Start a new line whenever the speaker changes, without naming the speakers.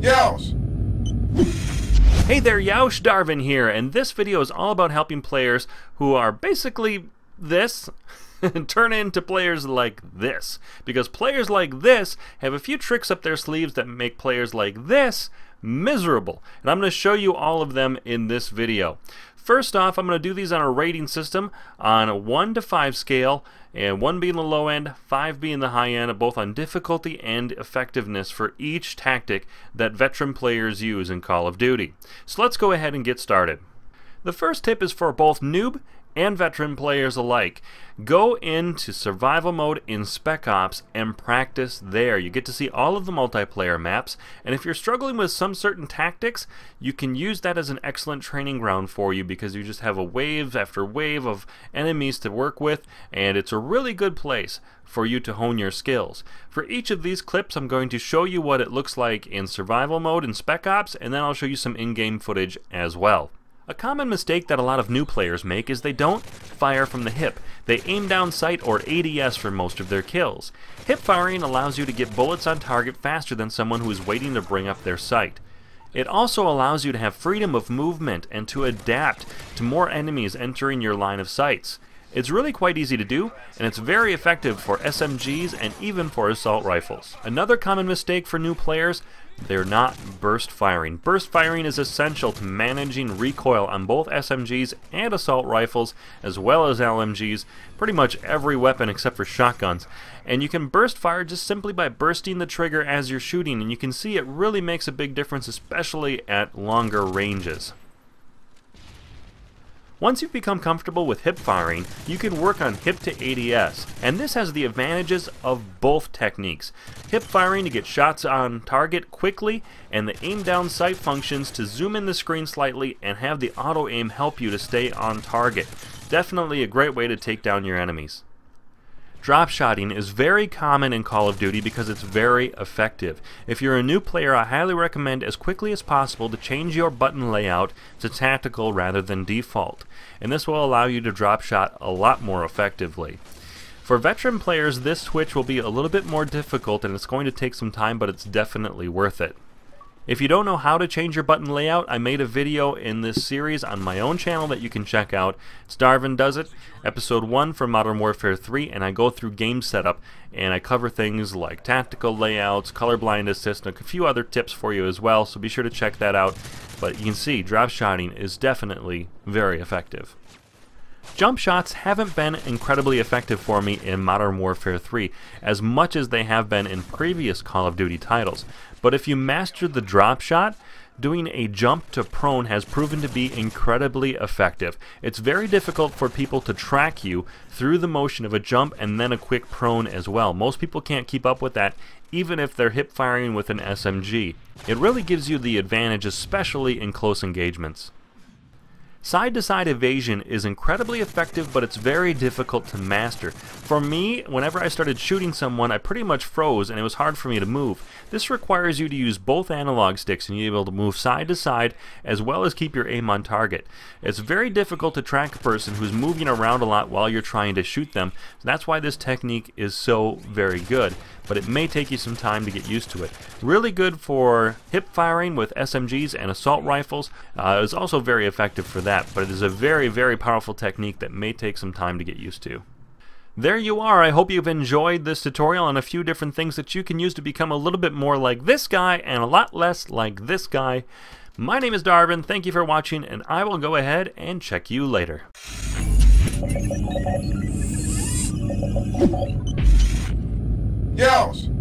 Yeousch!
Hey there, Yeousch, Darvin here, and this video is all about helping players who are basically this turn into players like this. Because players like this have a few tricks up their sleeves that make players like this miserable. And I'm going to show you all of them in this video. First off, I'm going to do these on a rating system on a 1 to 5 scale, and 1 being the low end, 5 being the high end, both on difficulty and effectiveness for each tactic that veteran players use in Call of Duty. So let's go ahead and get started. The first tip is for both noob and veteran players alike. Go into survival mode in Spec Ops and practice there. You get to see all of the multiplayer maps, and if you're struggling with some certain tactics, you can use that as an excellent training ground for you because you just have a wave after wave of enemies to work with, and it's a really good place for you to hone your skills. For each of these clips, I'm going to show you what it looks like in survival mode in Spec Ops, and then I'll show you some in-game footage as well. A common mistake that a lot of new players make is they don't fire from the hip. They aim down sight or ADS for most of their kills. Hip firing allows you to get bullets on target faster than someone who is waiting to bring up their sight. It also allows you to have freedom of movement and to adapt to more enemies entering your line of sights. It's really quite easy to do, and it's very effective for SMGs and even for assault rifles. Another common mistake for new players, they're not burst firing. Burst firing is essential to managing recoil on both SMGs and assault rifles, as well as LMGs, pretty much every weapon except for shotguns. And you can burst fire just simply by bursting the trigger as you're shooting, and you can see it really makes a big difference, especially at longer ranges. Once you've become comfortable with hip firing, you can work on hip to ADS, and this has the advantages of both techniques. Hip firing to get shots on target quickly, and the aim down sight functions to zoom in the screen slightly and have the auto aim help you to stay on target. Definitely a great way to take down your enemies. Drop shotting is very common in Call of Duty because it's very effective. If you're a new player, I highly recommend as quickly as possible to change your button layout to tactical rather than default, and this will allow you to drop shot a lot more effectively. For veteran players, this switch will be a little bit more difficult and it's going to take some time, but it's definitely worth it. If you don't know how to change your button layout, I made a video in this series on my own channel that you can check out. It's Darvin Does It, episode 1 for Modern Warfare 3, and I go through game setup and I cover things like tactical layouts, colorblind assist, and a few other tips for you as well, so be sure to check that out. But you can see drop shotting is definitely very effective. Jump shots haven't been incredibly effective for me in Modern Warfare 3 as much as they have been in previous Call of Duty titles, but if you master the drop shot, doing a jump to prone has proven to be incredibly effective. It's very difficult for people to track you through the motion of a jump and then a quick prone as well. Most people can't keep up with that even if they're hip firing with an SMG. It really gives you the advantage, especially in close engagements. Side-to-side evasion is incredibly effective, but it's very difficult to master. For me, whenever I started shooting someone, I pretty much froze and it was hard for me to move. This requires you to use both analog sticks and you're able to move side to side as well as keep your aim on target. It's very difficult to track a person who's moving around a lot while you're trying to shoot them. That's why this technique is so very good, but it may take you some time to get used to it. Really good for hip firing with SMGs and assault rifles. It's also very effective for that, but it is a very, very powerful technique that may take some time to get used to. There you are. I hope you've enjoyed this tutorial on a few different things that you can use to become a little bit more like this guy and a lot less like this guy. My name is Darvin. Thank you for watching, and I will go ahead and check you later.
Yeousch!